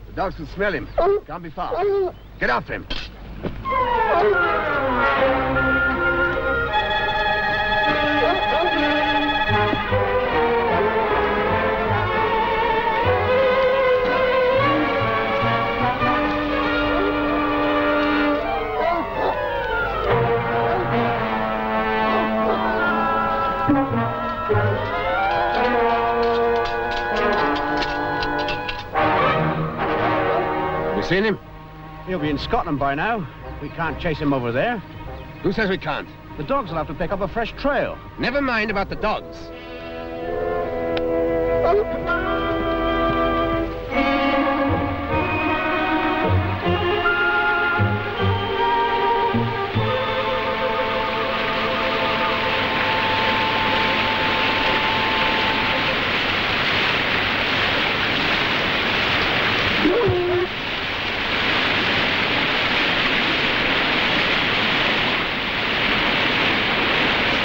The dogs can smell him. Can't be far. Get after him. You seen him? He'll be in Scotland by now. We can't chase him over there. Who says we can't? The dogs will have to pick up a fresh trail. Never mind about the dogs.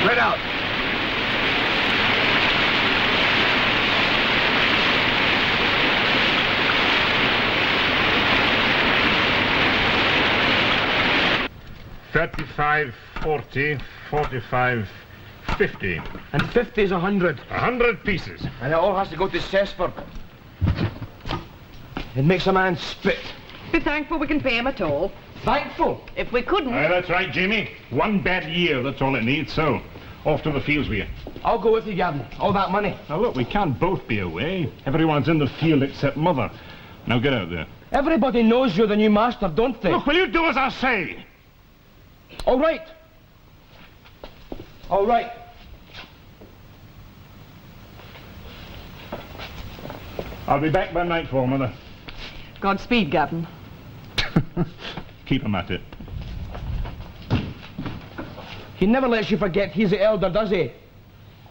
Spread out. 35, 40, 45, 50. And 50's 100. 100 pieces. And it all has to go to Cessford. It makes a man spit. Be thankful we can pay him at all. Thankful? If we couldn't... Aye, that's right, Jamie. One bad year, that's all it needs. So, off to the fields with you. I'll go with you, Gavin. All that money. Now, look, we can't both be away. Everyone's in the field except Mother. Now, get out there. Everybody knows you're the new master, don't they? Look, will you do as I say? All right. All right. I'll be back by nightfall, Mother. Godspeed, Gavin. Keep him at it. He never lets you forget he's the elder, does he?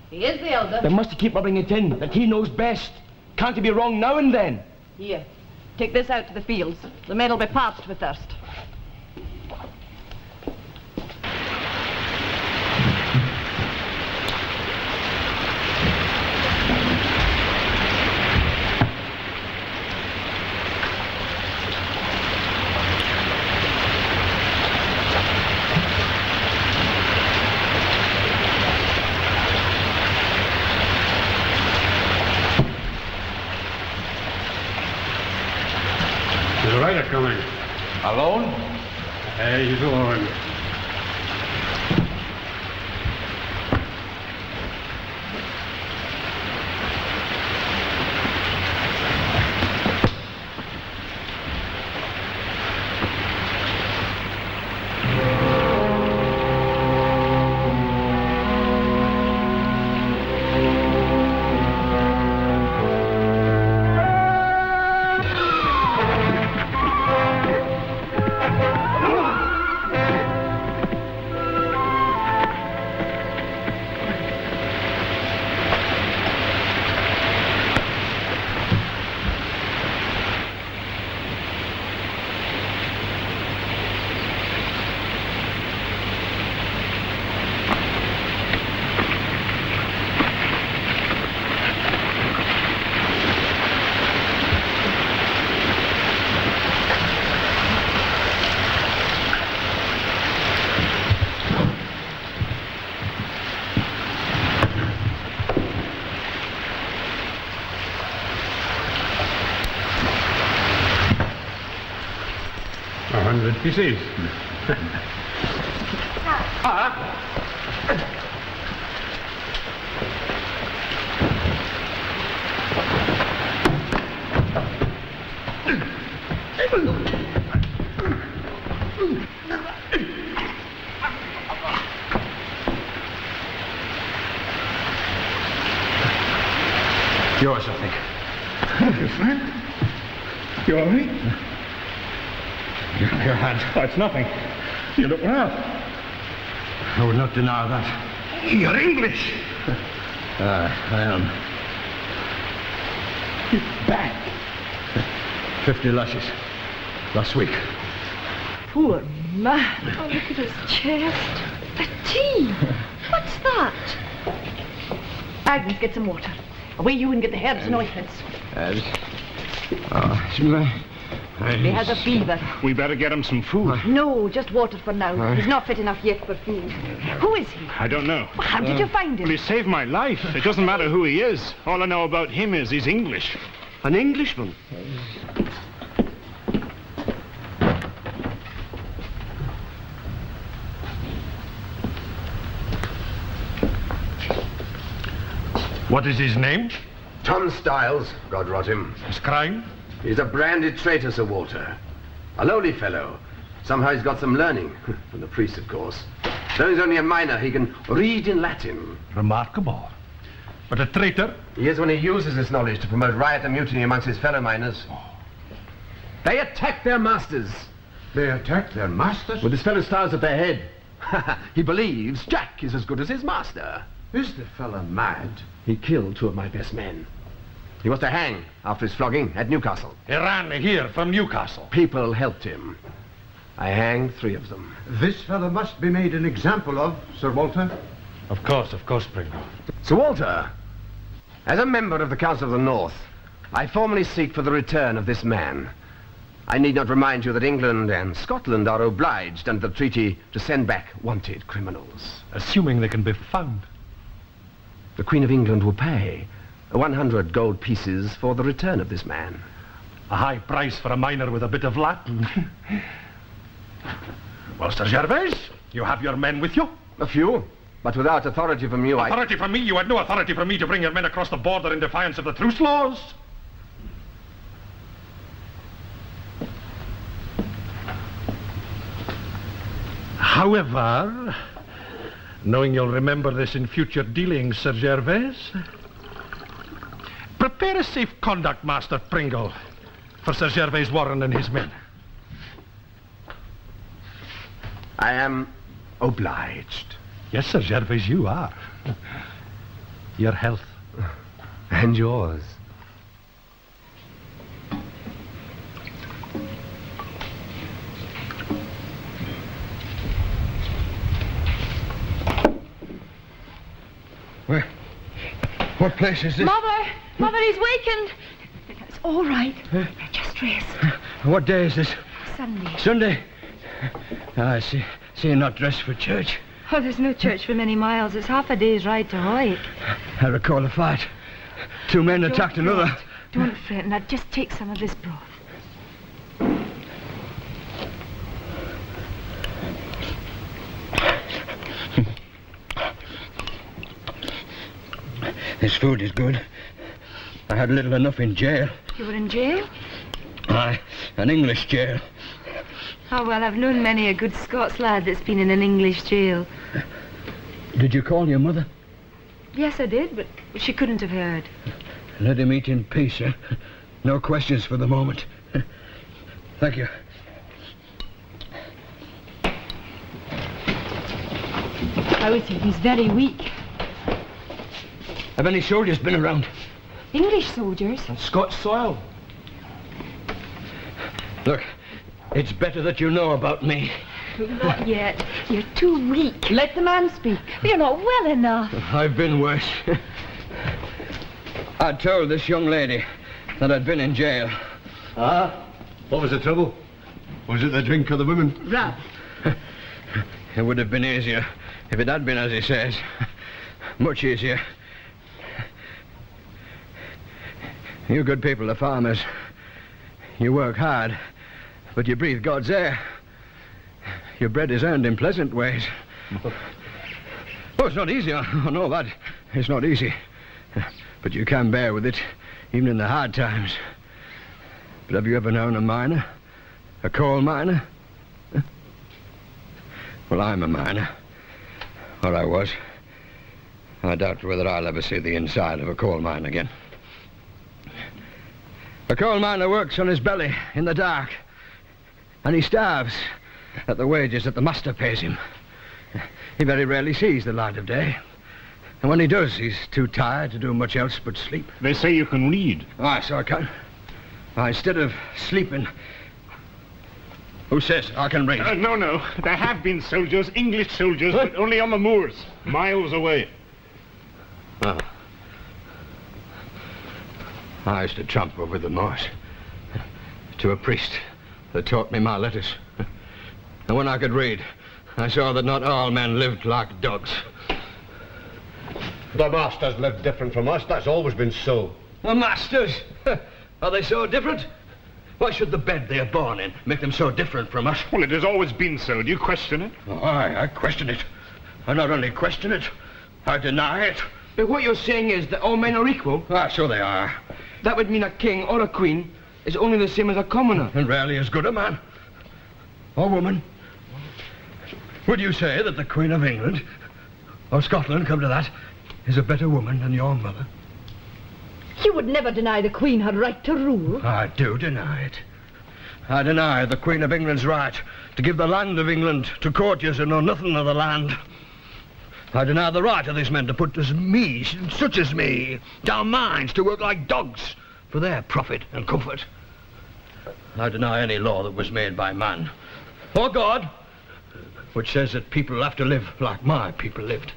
He is the elder. Then must he keep rubbing it in, that he knows best. Can't he be wrong now and then? Here, take this out to the fields. The men will be parched with thirst. There's a rider coming. Alone? He's alone. Pieces. Yours, I think. Your friend? You all right? Your hand. Oh, it's nothing. You look well. I would not deny that. You're English. I am. You're back. 50 lashes. Last week. Poor man. Oh, look at his chest. A tea. What's that? Agnes, get some water. Away you and get the herbs and ointments. He has a fever. We better get him some food. No, just water for now. He's not fit enough yet for food. Who is he? I don't know. Well, how did you find him? Well, he saved my life. It doesn't matter who he is. All I know about him is he's English. An Englishman? What is his name? Tom Styles, God rot him. His crime? He's a branded traitor, Sir Walter. A lowly fellow. Somehow he's got some learning. From the priest, of course. Though he's only a minor, he can read in Latin. Remarkable. But a traitor? He is when he uses this knowledge to promote riot and mutiny amongst his fellow miners. They attack their masters. They attack their masters? With this fellow Styles at their head. He believes Jack is as good as his master. Is the fella mad? He killed 2 of my best men. He was to hang after his flogging at Newcastle. He ran here from Newcastle. People helped him. I hanged 3 of them. This fella must be made an example of, Sir Walter. Of course, Pringle. Sir Walter, as a member of the Council of the North, I formally seek for the return of this man. I need not remind you that England and Scotland are obliged under the treaty to send back wanted criminals. Assuming they can be found. The Queen of England will pay 100 gold pieces for the return of this man. A high price for a miner with a bit of Latin. Well, Sir Gervais, you have your men with you? A few, but without authority from you, Authority from me? You had no authority from me to bring your men across the border in defiance of the truce laws? However, knowing you'll remember this in future dealings, Sir Gervais, prepare a safe conduct, Master Pringle, for Sir Gervais Warren and his men. I am obliged. Yes, Sir Gervais, you are. Your health. And yours. What place is this? Mother, he's wakened. It's all right. Just rest. What day is this? Sunday. Sunday? I see you're not dressed for church. Oh, there's no church for many miles. It's half a day's ride to Hoyk. I recall a fight. 2 men attacked another. Don't fret. Now, just take some of this broth. This food is good. I had little enough in jail. You were in jail? Aye, an English jail. Oh, well, I've known many a good Scots lad that's been in an English jail. Did you call your mother? Yes, I did, but she couldn't have heard. Let him eat in peace, eh? No questions for the moment. Thank you. How is he? He's very weak. Have any soldiers been around? English soldiers? On Scots soil. Look, it's better that you know about me. Not yet. You're too weak. Let the man speak. You're not well enough. I've been worse. I told this young lady that I'd been in jail. Ah? What was the trouble? Was it the drink of the women? Rub. It would have been easier if it had been as he says. Much easier. You good people are farmers. You work hard, but you breathe God's air. Your bread is earned in pleasant ways. Oh, it's not easy. I know that. It's not easy. But you can bear with it, even in the hard times. But have you ever known a miner A coal miner? Well, I'm a miner. Or I was. I doubt whether I'll ever see the inside of a coal mine again. A coal miner works on his belly in the dark, and he starves at the wages that the master pays him. He very rarely sees the light of day. And when he does, he's too tired to do much else but sleep. They say you can read. Aye, so I can. Instead of sleeping... Who says I can read? No. There have been soldiers, English soldiers, but only on the moors, miles away. Oh. I used to tramp over the moors to a priest that taught me my letters. And when I could read, I saw that not all men lived like dogs. The masters live different from us. That's always been so. The masters? Are they so different? Why should the bed they are born in make them so different from us? Well, it has always been so. Do you question it? Oh, I question it. I not only question it, I deny it. But what you're saying is that all men are equal? Ah, so they are. That would mean a king or a queen is only the same as a commoner. And rarely as good a man. Or woman. Would you say that the Queen of England, or Scotland, come to that, is a better woman than your mother? You would never deny the Queen her right to rule. I do deny it. I deny the Queen of England's right to give the land of England to courtiers who know nothing of the land. I deny the right of these men to put such as me, down mines to work like dogs for their profit and comfort. I deny any law that was made by man, or God, which says that people have to live like my people lived,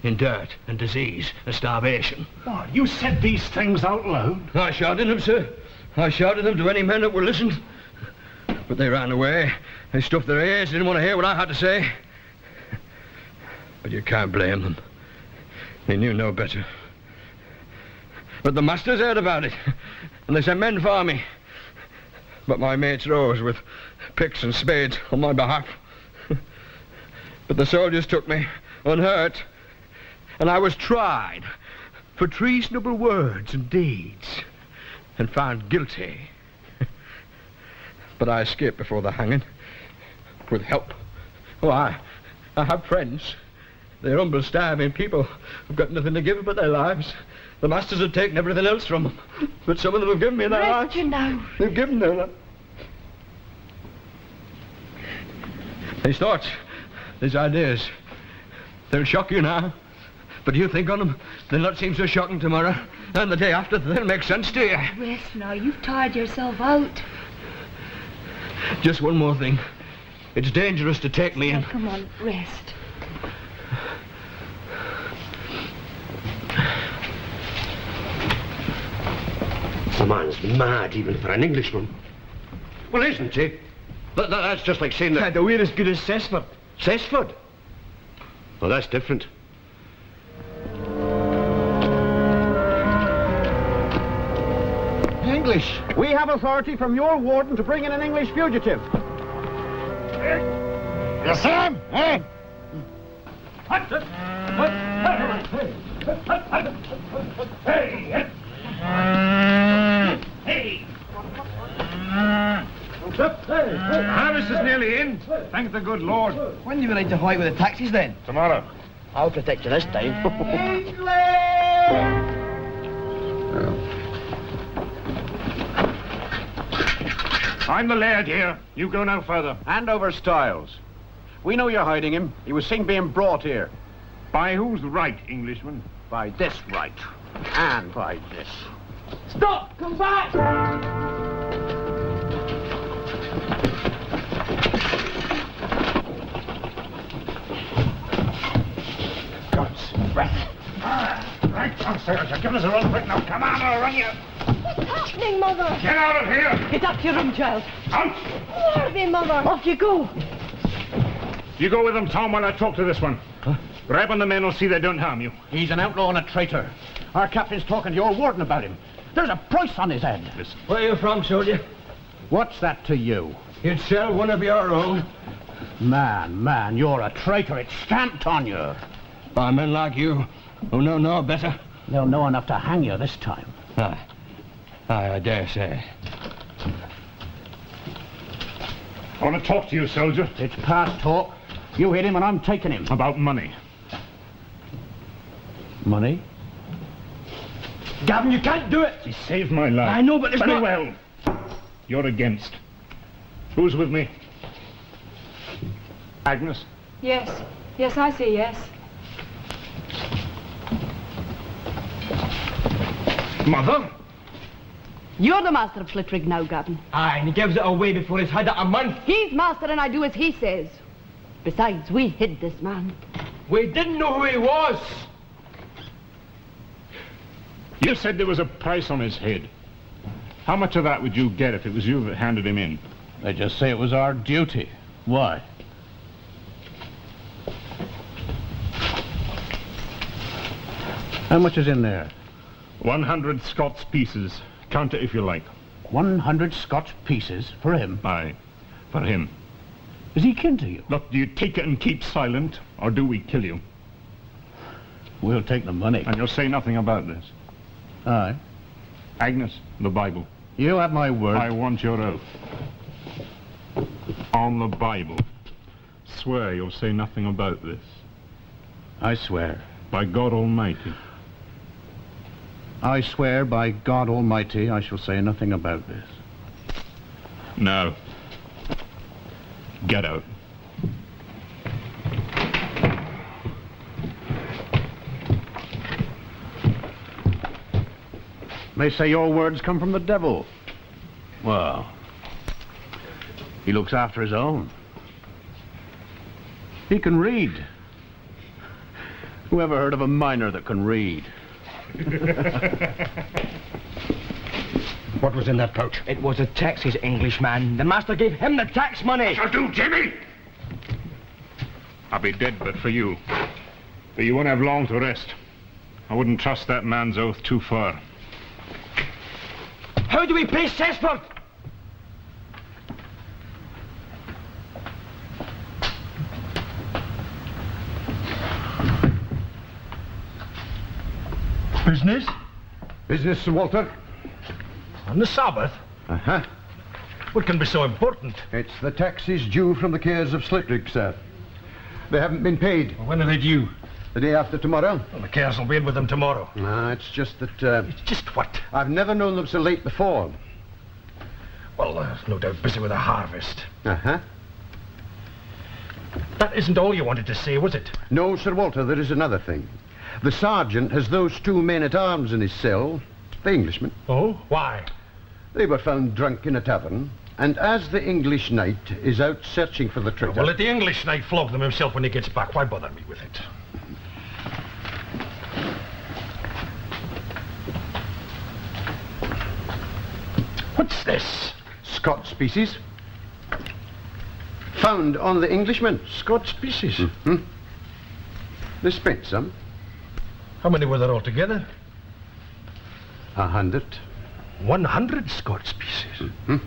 in dirt and disease and starvation. What, you said these things out loud? I shouted them, sir. I shouted them to any men that would listen. But they ran away. They stuffed their ears, didn't want to hear what I had to say. But you can't blame them. They knew no better. But the masters heard about it, and they sent men for me. But my mates rose with picks and spades on my behalf. But the soldiers took me unhurt, and I was tried for treasonable words and deeds, and found guilty. But I escaped before the hanging, with help. Oh, I have friends. They're humble, starving people who've got nothing to give but their lives. The masters have taken everything else from them, but some of them have given me their lives. You now. They've given their lives. These thoughts, these ideas, they'll shock you now. But you think on them, they'll not seem so shocking tomorrow. And the day after, they'll make sense to you. Rest now. You've tired yourself out. Just one more thing. It's dangerous to take me in. Now, come on, rest. The man's mad, even for an Englishman. Well, isn't he? That's just like saying that... We're as good as Cessford. Cessford? Well, that's different. English. We have authority from your warden to bring in an English fugitive. You see him? Eh? Harvest is nearly in. Thank the good Lord. When do you like to hide with the taxis then? Tomorrow. I'll protect you this time. I'm the laird here. You go no further. Hand over Styles. We know you're hiding him. He was seen being brought here. By whose right, Englishman? By this right. And by this. Stop! Come back! God's breath. Right, downstairs. You're giving us a run quick now. Come on, I'll run you. What's happening, Mother? Get out of here. Get up to your room, child. Out. Who are they, Mother? Off you go. You go with them, Tom, while I talk to this one. Grab on the men will see they don't harm you. He's an outlaw and a traitor. Our captain's talking to your warden about him. There's a price on his head. Listen. Where are you from, soldier? What's that to you? You'd sell one of your own. Man, you're a traitor. It's stamped on you. By men like you, who know no better. They'll know enough to hang you this time. Aye, I dare say. I want to talk to you, soldier. It's past talk. You hit him and I'm taking him. About money. Money? Gavin, you can't do it. He saved my life. I know, but it's Very not... well. You're against. Who's with me? Agnes? Yes. Yes, I say yes. Mother? You're the master of Flitwick now, Gavin. Aye, and he gives it away before he's had it a month. He's master and I do as he says. Besides, we hid this man. We didn't know who he was. You said there was a price on his head. How much of that would you get if it was you that handed him in? They just say it was our duty. Why? How much is in there? 100 Scots pieces. Count it if you like. 100 Scotch pieces for him. Aye, for him. Is he kin to you? Look, do you take it and keep silent, or do we kill you? We'll take the money. And you'll say nothing about this. Aye. Agnes, the Bible. You have my word. I want your oath. On the Bible. Swear you'll say nothing about this. I swear. By God Almighty. I swear by God Almighty I shall say nothing about this. Now, get out. They say your words come from the devil. Well, he looks after his own. He can read. Who ever heard of a miner that can read? What was in that pouch? It was the taxes, Englishman. The master gave him the tax money. Shall do, Jimmy! I'll be dead but for you. But you won't have long to rest. I wouldn't trust that man's oath too far. How do we pay Cessford? Business? Business, Sir Walter? On the Sabbath? Uh-huh. What can be so important? It's the taxes due from the cares of Slitwick, sir. They haven't been paid. Well, when are they due? The day after tomorrow. Well, the cares will be in with them tomorrow. No, it's just that, It's just what? I've never known them so late before. Well, no doubt busy with a harvest. Uh-huh. That isn't all you wanted to say, was it? No, Sir Walter, there is another thing. The sergeant has those two men-at-arms in his cell, the Englishmen. Oh? Why? They were found drunk in a tavern, and as the English knight is out searching for the traitor... Well, let the English knight flog them himself when he gets back. Why bother me with it? What's this? Scotch pieces. Found on the Englishmen. Scotch pieces. Mm-hmm. They spent some. How many were there altogether? 100. 100 Scotch pieces. Mm-hmm.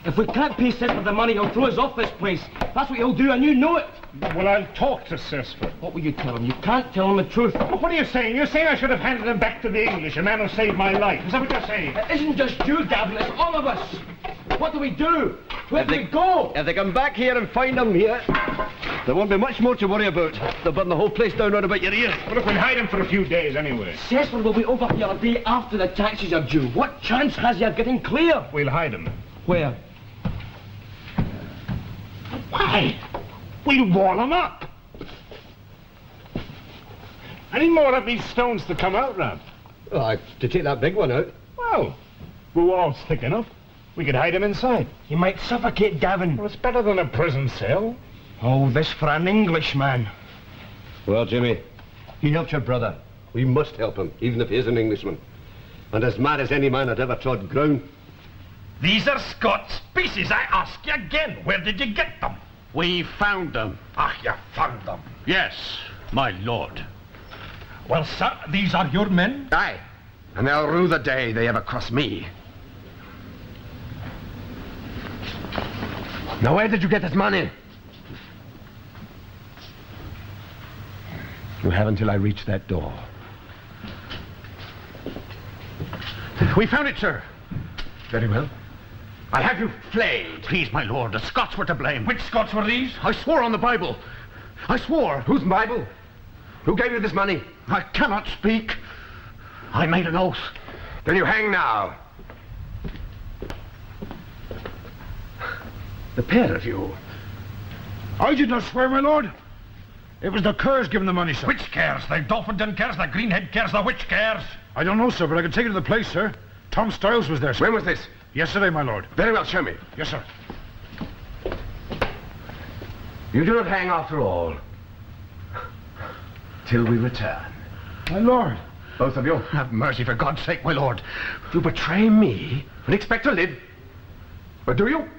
If we can't pay Cessford the money, he'll throw us off this place. That's what he'll do, and you know it. Well, I'll talk to Cessford. What will you tell him? You can't tell him the truth. What are you saying? You're saying I should have handed him back to the English, a man who saved my life. Is that what you're saying? It isn't just you, Gavin, it's all of us. What do we do? Where do we go? If they come back here and find him here, there won't be much more to worry about. They'll burn the whole place down round about your ears. Well, look, we'll hide him for a few days anyway. Cessford will be over here a day after the taxes are due. What chance has he of getting clear? We'll hide him. Where? Why? We'll wall him up. Any more of these stones to come out, Rab? Oh, to take that big one out. Well, the wall's thick enough. We could hide him inside. He might suffocate, Gavin. Well, it's better than a prison cell. Oh, this for an Englishman. Well, Jimmy, he helped your brother. We must help him, even if he is an Englishman. And as mad as any man that ever trod ground. These are Scotch pieces. I ask you again. Where did you get them? We found them. Ah, you found them. Yes, my lord. Well, sir, these are your men? Aye. And they'll rue the day they ever cross me. Now, where did you get this money? You have until I reach that door. We found it, sir. Very well. I'll have you flayed. Please, my lord, the Scots were to blame. Which Scots were these? I swore on the Bible. I swore. Whose Bible? Who gave you this money? I cannot speak. I made an oath. Then you hang now. The pair of you. I did not swear, my lord. It was the Kerrs giving the money, sir. Which Kerrs? The Dolphinton Kerrs, the Greenhead Kerrs, the which Kerrs? I don't know, sir, but I can take you to the place, sir. Tom Stiles was there, sir. When was this? Yesterday, my lord. Very well, show me. Yes, sir. You do not hang after all. Till we return. My lord. Both of you. Have mercy, for God's sake, my lord. You betray me and expect to live. But do you?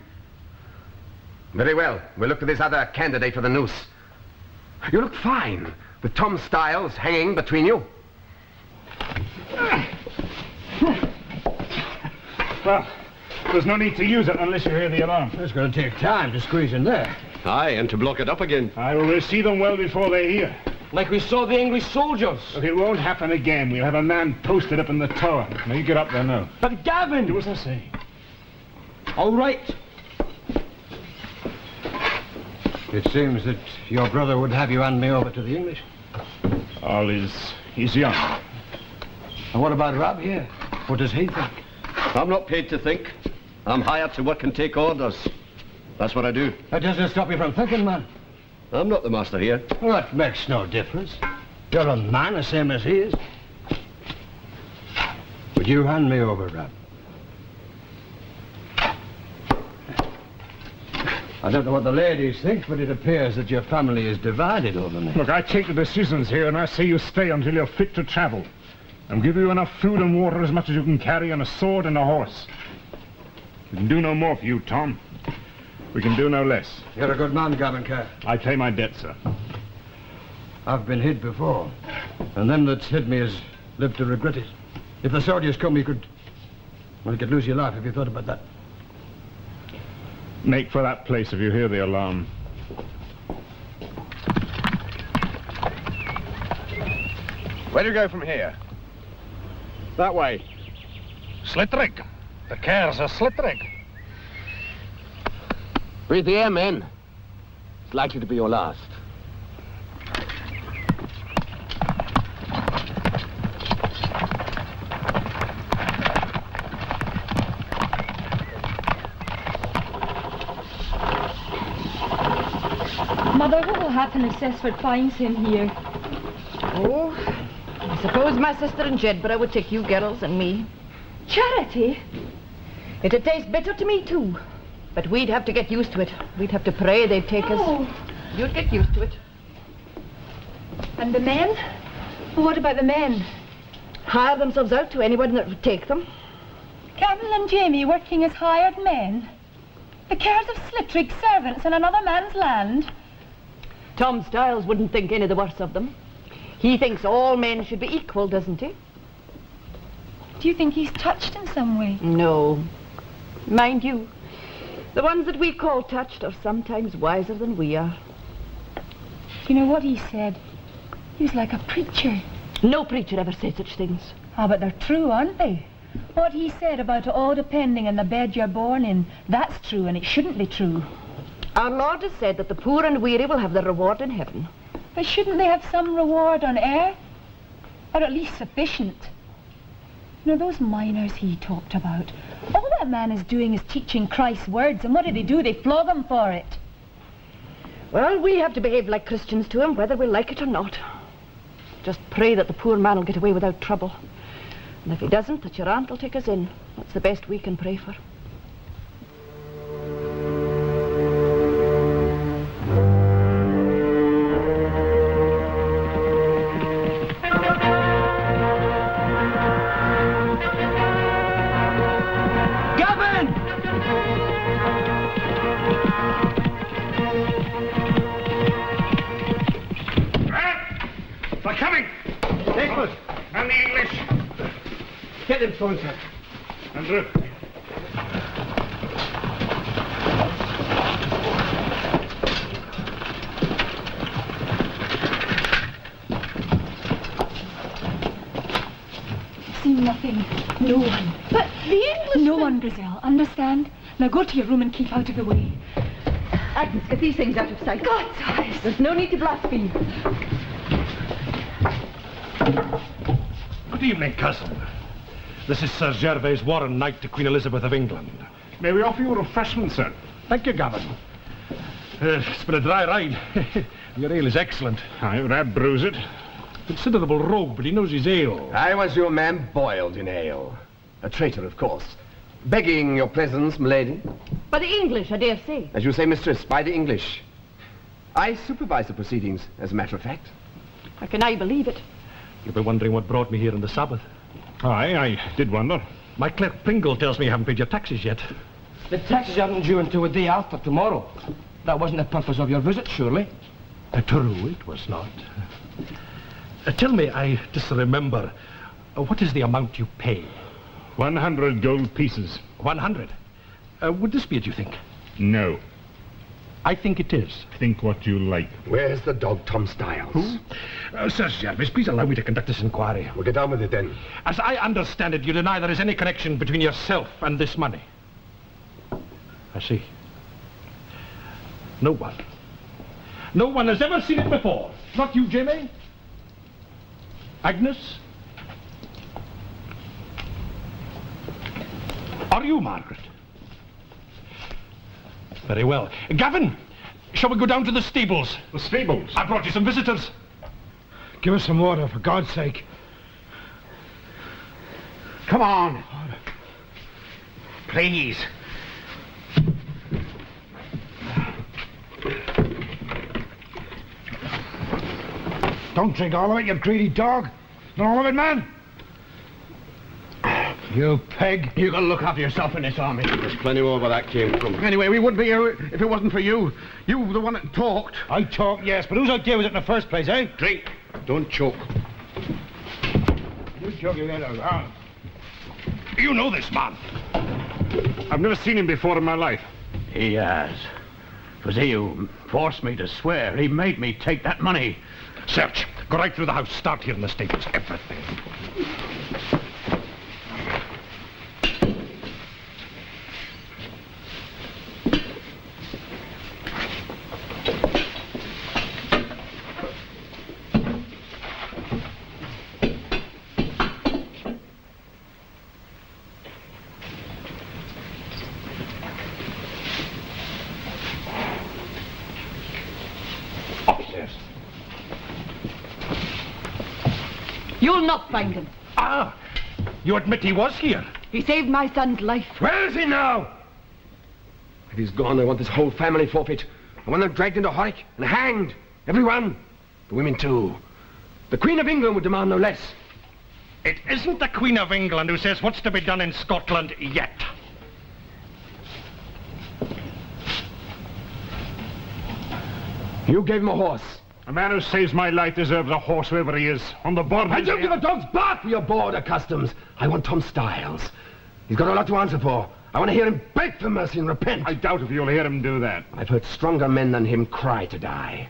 Very well. We'll look at this other candidate for the noose. You look fine, with Tom Stiles hanging between you. Well, there's no need to use it unless you hear the alarm. It's going to take time to squeeze in there. Aye, and to block it up again. I will see them well before they're here. Like we saw the English soldiers. Look, it won't happen again. We'll have a man posted up in the tower. Now you get up there now. But Gavin! Do as I say. All right. It seems that your brother would have you hand me over to the English. All is... he's young. And what about Rob here? What does he think? I'm not paid to think. I'm hired to work and take orders. That's what I do. That doesn't stop you from thinking, man. I'm not the master here. Well, that makes no difference. You're a man the same as he is. Would you hand me over, Rob? I don't know what the ladies think, but it appears that your family is divided over me. Look, I take the decisions here, and I say you stay until you're fit to travel. And give you enough food and water, as much as you can carry, and a sword and a horse. We can do no more for you, Tom. We can do no less. You're a good man, Gavin Kerr. I pay my debt, sir. I've been hid before, and them that's hid me has lived to regret it. If the soldiers come, you could lose your life if you thought about that. Make for that place if you hear the alarm. Where do you go from here? That way. Slitrig. The Kerrs are Slitrig. Breathe the air, men. It's likely to be your last. Mother, what will happen if Cessford finds him here? Oh, I suppose my sister and Jedburgh would take you girls and me. Charity? It'd taste bitter to me, too. But we'd have to get used to it. We'd have to pray they'd take us. You'd get used to it. And the men? Well, what about the men? Hire themselves out to anyone that would take them. Carol and Jamie working as hired men? The Kerrs of Slitrig, servants in another man's land? Tom Stiles wouldn't think any the worse of them. He thinks all men should be equal, doesn't he? Do you think he's touched in some way? No. Mind you, the ones that we call touched are sometimes wiser than we are. Do you know what he said? He was like a preacher. No preacher ever said such things. Ah, but they're true, aren't they? What he said about it all depending on the bed you're born in, that's true, and it shouldn't be true. Our Lord has said that the poor and weary will have their reward in heaven. But shouldn't they have some reward on earth? Or at least sufficient? You know, those miners he talked about, all that man is doing is teaching Christ's words, and what do? They flog him for it. Well, we have to behave like Christians to him, whether we like it or not. Just pray that the poor man will get away without trouble. And if he doesn't, that your aunt will take us in. That's the best we can pray for. They're coming! Nicholas! And the English! Get him, Sir. Andrew. See nothing. No one. But the English... No one, Griselle. Understand? Now go to your room and keep out of the way. Agnes, get these things out of sight. God's eyes. There's no need to blaspheme. Good evening, cousin. This is Sir Gervais Warren, Knight to Queen Elizabeth of England. May we offer you a refreshment, sir? Thank you, Gavin. It's been a dry ride. Your ale is excellent. Aye, Rab brews it. Considerable rogue, but he knows his ale. I was your man boiled in ale. A traitor, of course. Begging your presence, m'lady. By the English, I dare say. As you say, mistress, by the English. I supervise the proceedings, as a matter of fact. How can I believe it? You'll be wondering what brought me here on the Sabbath. Aye, I did wonder. My clerk Pringle tells me you haven't paid your taxes yet. The taxes aren't due until the day after tomorrow. That wasn't the purpose of your visit, surely. True, it was not. Tell me, I just remember, what is the amount you pay? 100 gold pieces. 100? Would this be it, you think? No. I think it is. Think what you like. Where's the dog, Tom Styles? Who? Sir Gervais, please allow me to conduct this inquiry. We'll get on with it then. As I understand it, you deny there is any connection between yourself and this money. I see. No one. No one has ever seen it before. Not you, Jamie? Agnes? Are you Margaret? Very well. Gavin, shall we go down to the stables? The stables? I brought you some visitors. Give us some water, for God's sake. Come on. Please. Don't drink all of it, you greedy dog. Not all of it, man. You peg. You gotta look after yourself in this army. There's plenty more where that came from. Anyway, we wouldn't be here if it wasn't for you. You were the one that talked. I talk, yes, but whose idea was it in the first place, eh? Drink. Don't choke. You choke your head out. You know this man. I've never seen him before in my life. He has. It was he who forced me to swear. He made me take that money. Search. Go right through the house. Start here in the stables. Everything. Upstairs. You'll not find him. Ah! You admit he was here? He saved my son's life. Where is he now? If he's gone, I want this whole family forfeit. I want them dragged into Horwick and hanged. Everyone. The women, too. The Queen of England would demand no less. It isn't the Queen of England who says what's to be done in Scotland yet. You gave him a horse. A man who saves my life deserves a horse, whoever he is. On the board. And you give a dog's bark for your border customs. I want Tom Styles. He's got a lot to answer for. I want to hear him beg for mercy and repent. I doubt if you'll hear him do that. I've heard stronger men than him cry to die.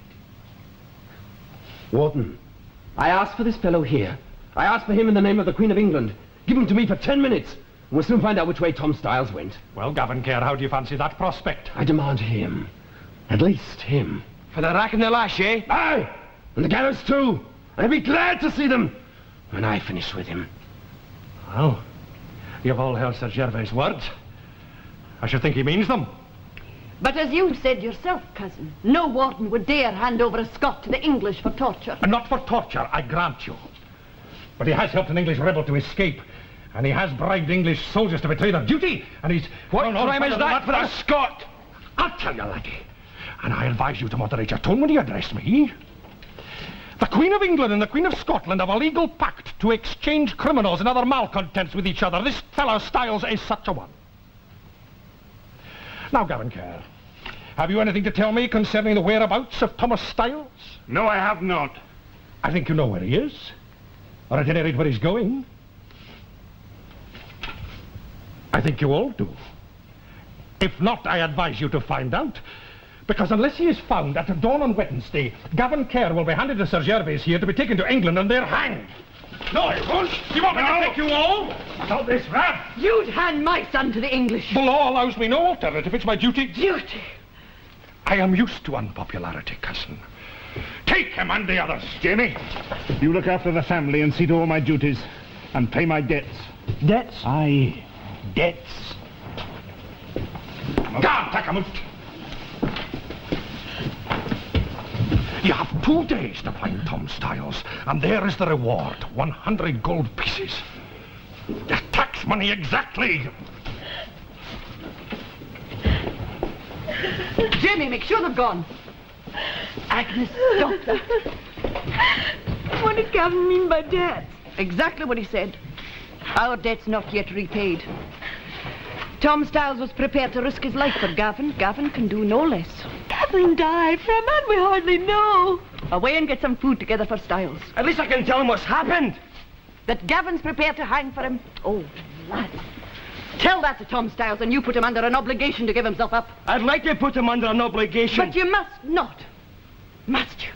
Warden, I asked for this fellow here. I asked for him in the name of the Queen of England. Give him to me for 10 minutes. And we'll soon find out which way Tom Styles went. Well, Gavin Kerr, how do you fancy that prospect? I demand him. At least him. For the rack and the lash, eh? Aye! And the gallows too. And I'd be glad to see them when I finish with him. Well, you've all heard Sir Gervais' words. I should think he means them. But as you said yourself, cousin, no warden would dare hand over a Scot to the English for torture. And not for torture, I grant you. But he has helped an English rebel to escape. And he has bribed English soldiers to betray their duty. And he's... What crime is that for a Scot? I'll tell you, laddie. And I advise you to moderate your tone when you address me. The Queen of England and the Queen of Scotland have a legal pact to exchange criminals and other malcontents with each other. This fellow Styles is such a one. Now, Gavin Kerr, have you anything to tell me concerning the whereabouts of Thomas Styles? No, I have not. I think you know where he is. Or at any rate where he's going. I think you all do. If not, I advise you to find out. Because unless he is found at dawn on Wednesday, Gavin Kerr will be handed to Sir Gervais here to be taken to England and there hanged. No, I won't. You want me to take you all? Not this rat. You'd hand my son to the English. The law allows me no alternative. It's my duty. Duty? I am used to unpopularity, cousin. Take him and the others. Jamie, you look after the family and see to all my duties. And pay my debts. Debts? Aye, debts. Go on, take him out. You have 2 days to find Tom Styles, and there is the reward, 100 gold pieces. The tax money exactly. Jamie, make sure they've gone. Agnes, stop that. What did Gavin mean by debts? Exactly what he said. Our debt's not yet repaid. Tom Styles was prepared to risk his life for Gavin. Gavin can do no less. Gavin died for a man we hardly know. Away and get some food together for Styles. At least I can tell him what's happened. That Gavin's prepared to hang for him. Oh, lad. Tell that to Tom Styles and you put him under an obligation to give himself up. I'd like to put him under an obligation. But you must not. Must you?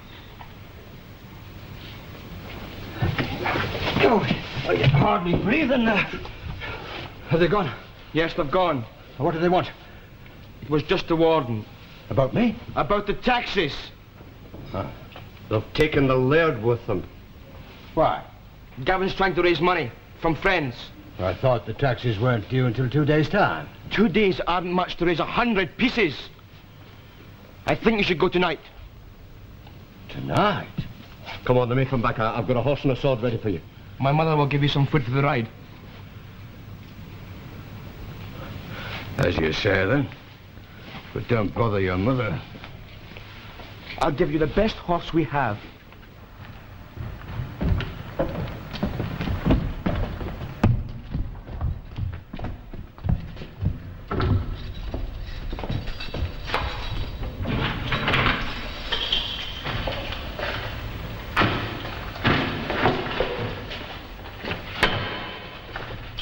Oh, I can hardly breathe in there. Have they gone? Yes, they've gone. What do they want? It was just the warden. About me? About the taxes. They've taken the laird with them. Why? Gavin's trying to raise money from friends. I thought the taxes weren't due until 2 days' time. 2 days aren't much to raise 100 pieces. I think you should go tonight. Tonight? Come on, let me come back. I've got a horse and a sword ready for you. My mother will give you some food for the ride. As you say, then. But don't bother your mother. I'll give you the best horse we have.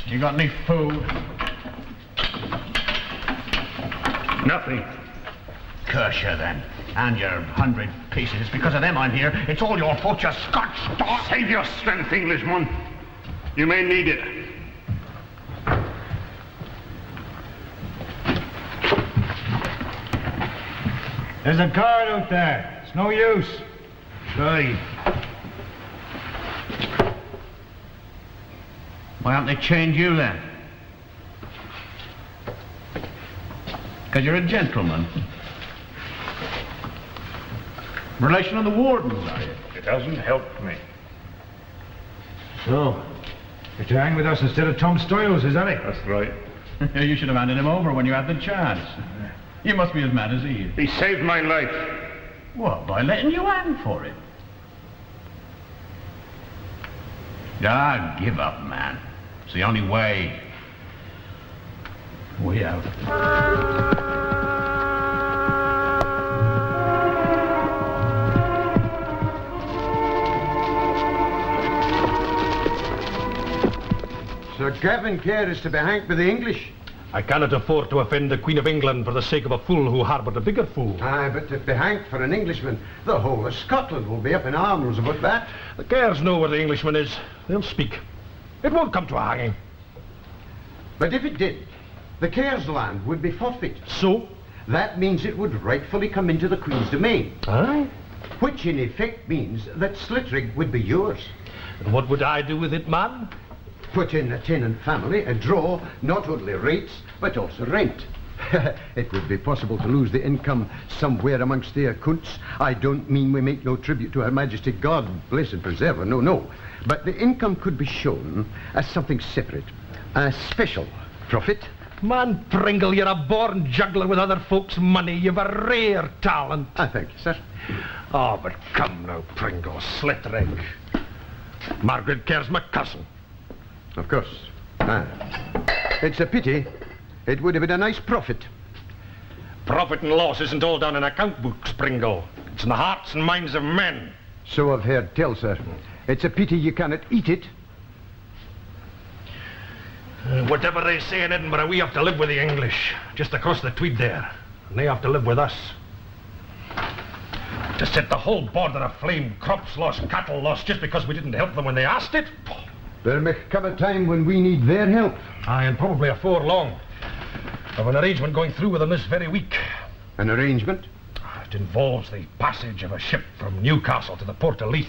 You got any food? Nothing. Curse you, then. And your 100 pieces. It's because of them I'm here. It's all your fault, you Scotch dog. Save your strength, Englishman. You may need it. There's a guard out there. It's no use. Aye. Why haven't they chained you, then? Because you're a gentleman. Relation of the warden's, are you? It hasn't helped me. So, you're to hang with us instead of Tom Styles, is that it? That's right. You should have handed him over when you had the chance. You must be as mad as he is. He saved my life. Well, by letting you hang for it. Ah, give up, man. It's the only way. We have. Sir Gavin Kerr is to be hanged by the English. I cannot afford to offend the Queen of England for the sake of a fool who harboured a bigger fool. Aye, but to be hanged for an Englishman, the whole of Scotland will be up in arms about that. The Kerrs know where the Englishman is. They'll speak. It won't come to a hanging. But if it did, the Kerr's land would be forfeit. So? That means it would rightfully come into the Queen's domain. Aye? Which in effect means that Slitrig would be yours. And what would I do with it, man? Put in a tenant family and draw not only rates, but also rent. It would be possible to lose the income somewhere amongst the accounts. I don't mean we make no tribute to Her Majesty, God bless and preserve her, no. But the income could be shown as something separate, a special profit. Man, Pringle, you're a born juggler with other folks' money. You've a rare talent. I thank you, sir. Oh, but come now, Pringle, Slitrig. Margaret Kerr's my cousin. Of course. It's a pity. It would have been a nice profit. Profit and loss isn't all done in account books, Pringle. It's in the hearts and minds of men. So I've heard tell, sir. It's a pity you cannot eat it. Whatever they say in Edinburgh, we have to live with the English. Just across the Tweed there. And they have to live with us. To set the whole border aflame, crops lost, cattle lost, just because we didn't help them when they asked it? There may come a time when we need their help. Aye, and probably afore long. I've an arrangement going through with them this very week. An arrangement? It involves the passage of a ship from Newcastle to the port of Leith.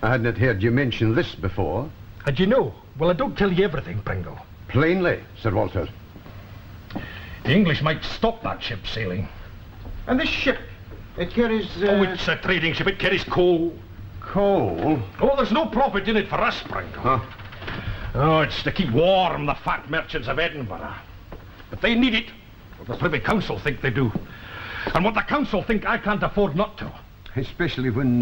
I hadn't heard you mention this before. How'd you know? Well, I don't tell you everything, Pringle. Plainly, Sir Walter. The English might stop that ship sailing. And this ship, it carries... Oh, it's a trading ship. It carries coal. Coal? Oh, there's no profit in it for us, Pringle. Huh? Oh, it's to keep warm the fat merchants of Edinburgh. But they need it. What the Privy Council think they do. And what the Council think I can't afford not to. Especially when,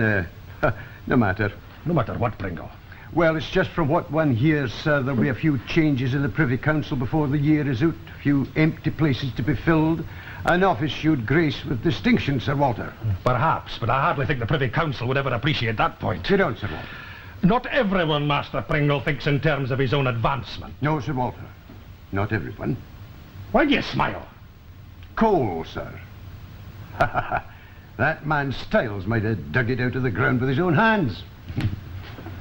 no matter. No matter what, Pringle. Well, it's just from what one hears, sir, there'll be a few changes in the Privy Council before the year is out. A few empty places to be filled. An office you'd grace with distinction, Sir Walter. Perhaps, but I hardly think the Privy Council would ever appreciate that point. You don't, Sir Walter. Not everyone, Master Pringle, thinks in terms of his own advancement. No, Sir Walter. Not everyone. Why do you smile? Coal, sir. That man Styles might have dug it out of the ground with his own hands.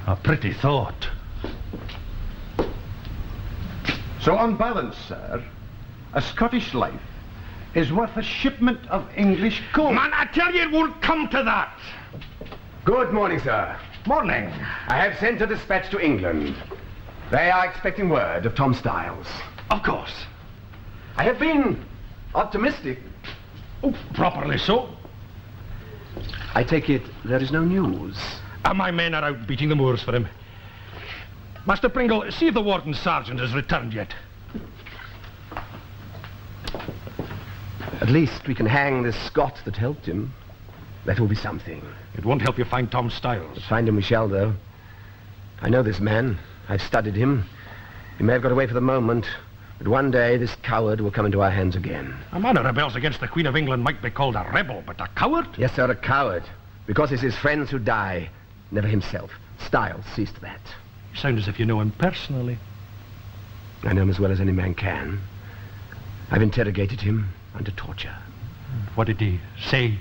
A pretty thought. So on balance, sir, a Scottish life is worth a shipment of English coal. Man, I tell you it won't come to that. Good morning, sir. Morning. I have sent a dispatch to England. They are expecting word of Tom Styles. Of course. I have been optimistic. Oh, properly so. I take it there is no news. My men are out beating the moors for him. Master Pringle, see if the warden sergeant has returned yet. At least we can hang this Scot that helped him. That will be something. It won't help you find Tom Styles. Find him we shall, though. I know this man. I've studied him. He may have got away for the moment, but one day this coward will come into our hands again. A man who rebels against the Queen of England might be called a rebel, but a coward? Yes, sir, a coward. Because it's his friends who die, never himself. Styles sees to that. You sound as if you know him personally. I know him as well as any man can. I've interrogated him under torture. What did he say?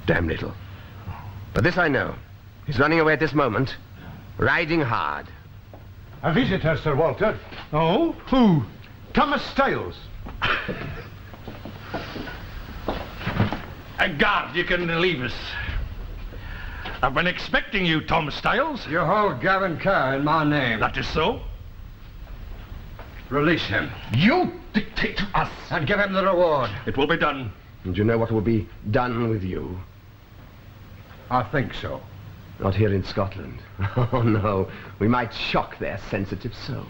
Damn little. But this I know. He's running away at this moment, riding hard. A visitor, Sir Walter. Oh? Who? Thomas Styles. A guard, you can leave us. I've been expecting you, Tom Styles. You hold Gavin Kerr in my name. That is so. Release him. You dictate to us. And give him the reward. It will be done. And you know what will be done with you? I think so. Not here in Scotland. Oh, no. We might shock their sensitive souls.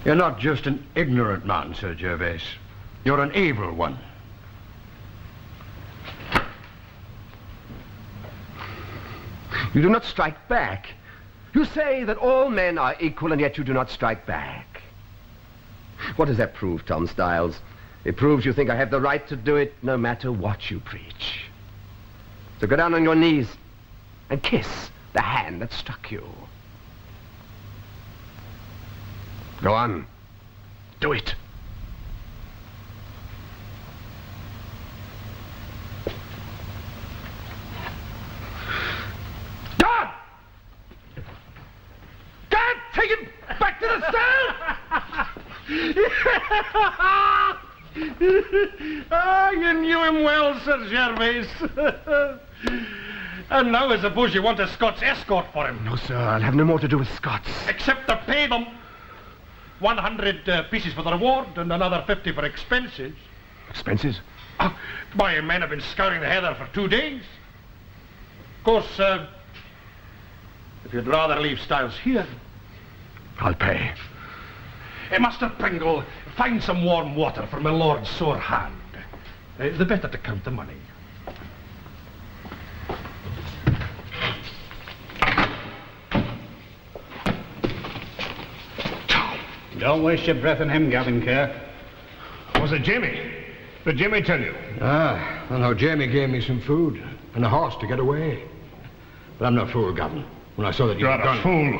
You're not just an ignorant man, Sir Gervais. You're an evil one. You do not strike back. You say that all men are equal, and yet you do not strike back. What does that prove, Tom Styles? It proves you think I have the right to do it no matter what you preach. So go down on your knees and kiss the hand that struck you. Go on. Do it. God! God, take him back to the cell! Ah, you knew him well, Sir Gervais. And now I suppose you want a Scots escort for him. No, sir, I'll have no more to do with Scots. Except to pay them 100 pieces for the reward and another 50 for expenses. Expenses? My men have been scouring the heather for 2 days. Of course, if you'd rather leave Styles here... I'll pay. Master Pringle, find some warm water for my lord's sore hand. The better to count the money. Don't waste your breath on him, Gavin Kerr. Was it Jamie? Did Jamie tell you? Ah, I know Jamie gave me some food and a horse to get away. But I'm no fool, Gavin. When I saw that You're you'd a done... fool.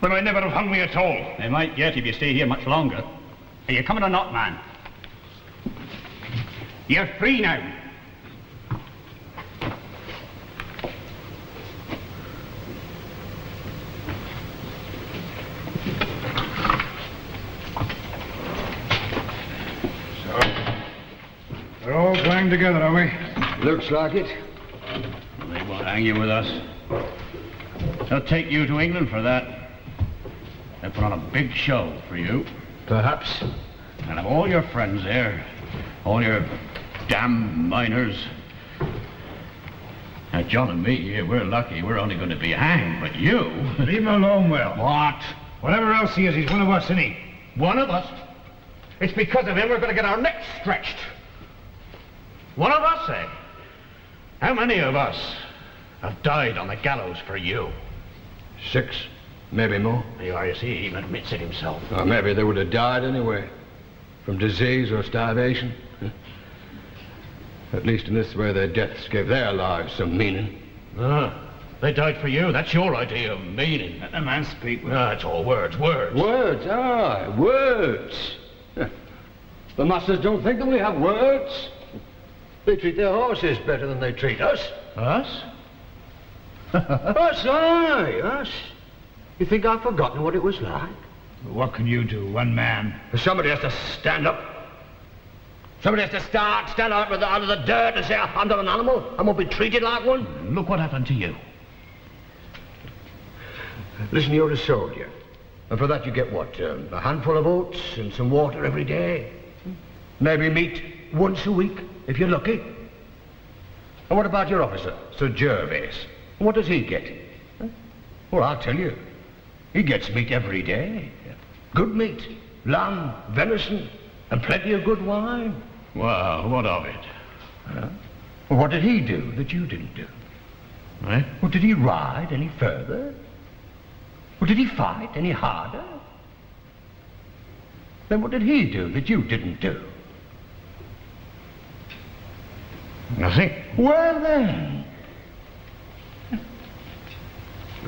But I never have hung me at all. They might yet if you stay here much longer. Are you coming or not, man? You're free now. We're all going together, are we? Looks like it. They won't hang you with us. They'll take you to England for that. They'll put on a big show for you. Perhaps. And have all your friends there. All your damn miners. Now, John and me, we're lucky. We're only going to be hanged. But you... Leave him alone, Will. What? Whatever else he is, he's one of us, isn't he? One of us? It's because of him we're going to get our necks stretched. One of us, eh? How many of us have died on the gallows for you? 6, maybe more. You see, he even admits it himself. Or maybe they would have died anyway. From disease or starvation. At least in this way their deaths gave their lives some meaning. They died for you. That's your idea of meaning. Let the man speak. It's all words, words. Words, aye, words. The masters don't think that we have words. They treat their horses better than they treat us. Us? Us, aye, us. You think I've forgotten what it was like? What can you do, one man? Somebody has to stand up. Somebody has to stand out of the dirt and say, I'm not an animal. I won't be treated like one. Look what happened to you. Listen, you're a soldier. And for that you get what? A handful of oats and some water every day. Maybe meat once a week, if you're lucky. And what about your officer, Sir Gervais? What does he get? Well, I'll tell you. He gets meat every day. Good meat, lamb, venison, and plenty of good wine. Well, what of it? Well, what did he do that you didn't do? Eh? Well, did he ride any further? Well, did he fight any harder? Then what did he do that you didn't do? Nothing. Well, then.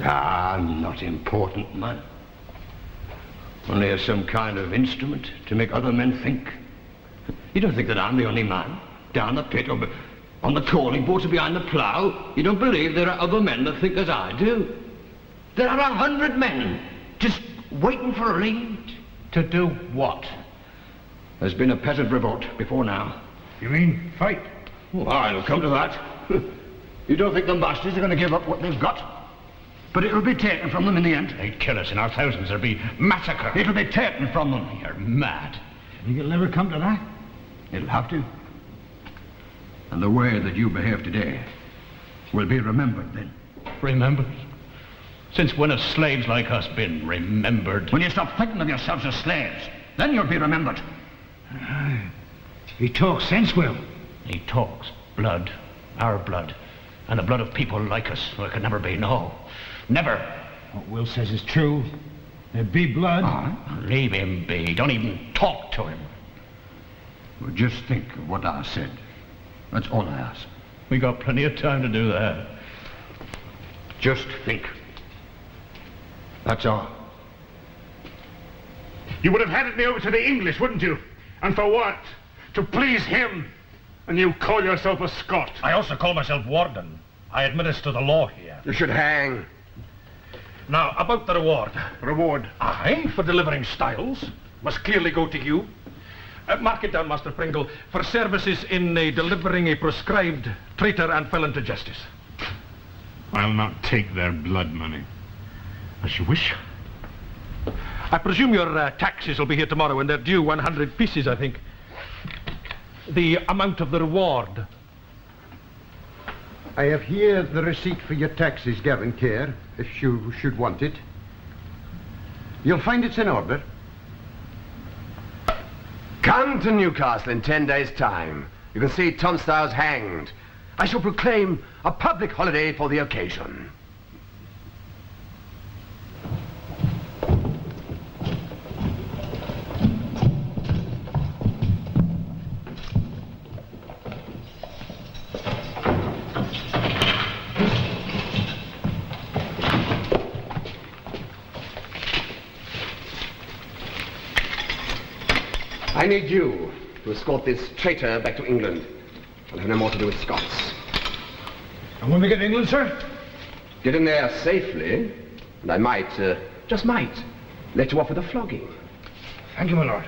I'm not important, man. Only as some kind of instrument to make other men think. You don't think that I'm the only man down the pit or on the calling board or behind the plough? You don't believe there are other men that think as I do? There are 100 men just waiting for a lead. To do what? There's been a peasant revolt before now. You mean fight? Oh, I'll come to that. You don't think the masters are going to give up what they've got? But it'll be taken from them in the end. They'd kill us in our thousands. There'd be massacre. It'll be taken from them. You're mad. Think it'll never come to that? It'll have to. And the way that you behave today will be remembered then. Remembered? Since when have slaves like us been remembered? When you stop thinking of yourselves as slaves, then you'll be remembered. He talks sense, Will. He talks blood, our blood, and the blood of people like us. There could never be, no. Never. What Will says is true. There be blood. Leave him be. Don't even talk to him. Well, just think of what I said. That's all I ask. We got plenty of time to do that. Just think. That's all. You would have handed me over to the English, wouldn't you? And for what? To please him. And you call yourself a Scot. I also call myself Warden. I administer the law here. You should hang. Now, about the reward. Reward? I, for delivering styles, must clearly go to you. Mark it down, Master Pringle, for services in delivering a proscribed traitor and felon to justice. I'll not take their blood money. As you wish. I presume your taxes will be here tomorrow, and they're due 100 pieces, I think. The amount of the reward. I have here the receipt for your taxes, Gavin Care, if you should want it. You'll find it's in order. Come to Newcastle in 10 days' time. You can see Tom Styles hanged. I shall proclaim a public holiday for the occasion. I need you to to escort this traitor back to England. I'll have no more to do with Scots. And when we get to England, sir? Get in there safely, and I might, just might, let you off with a flogging. Thank you, my lord.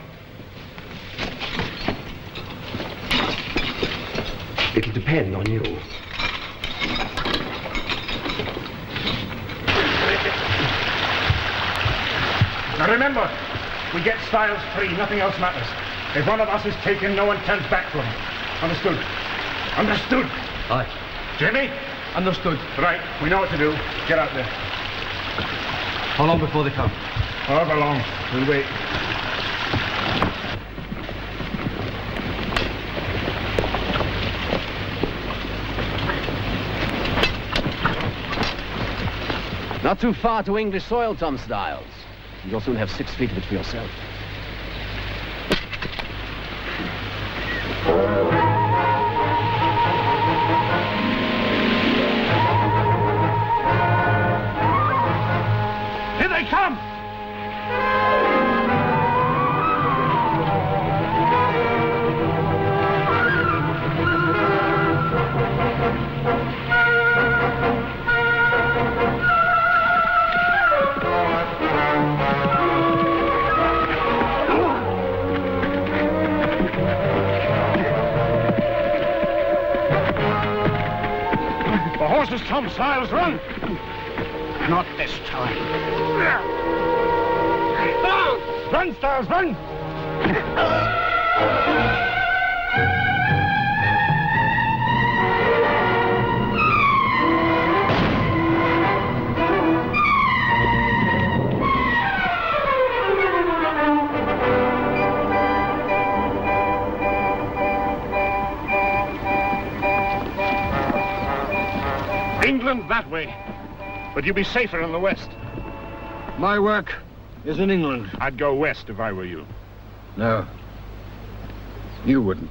It'll depend on you. Now remember, we get Styles free, nothing else matters. If one of us is taken, no one turns back from him. Understood? Understood? Aye. Jimmy? Understood. Right, we know what to do. Get out there. How long before they come? However long. We'll wait. Not too far to English soil, Tom Styles. You'll soon have 6 feet of it for yourself. Here they come! The horses, Tom Styles, run! Not this time. Run, Styles, run! England that way. But you'll be safer in the west. My work is in England. I'd go west if I were you. No. You wouldn't.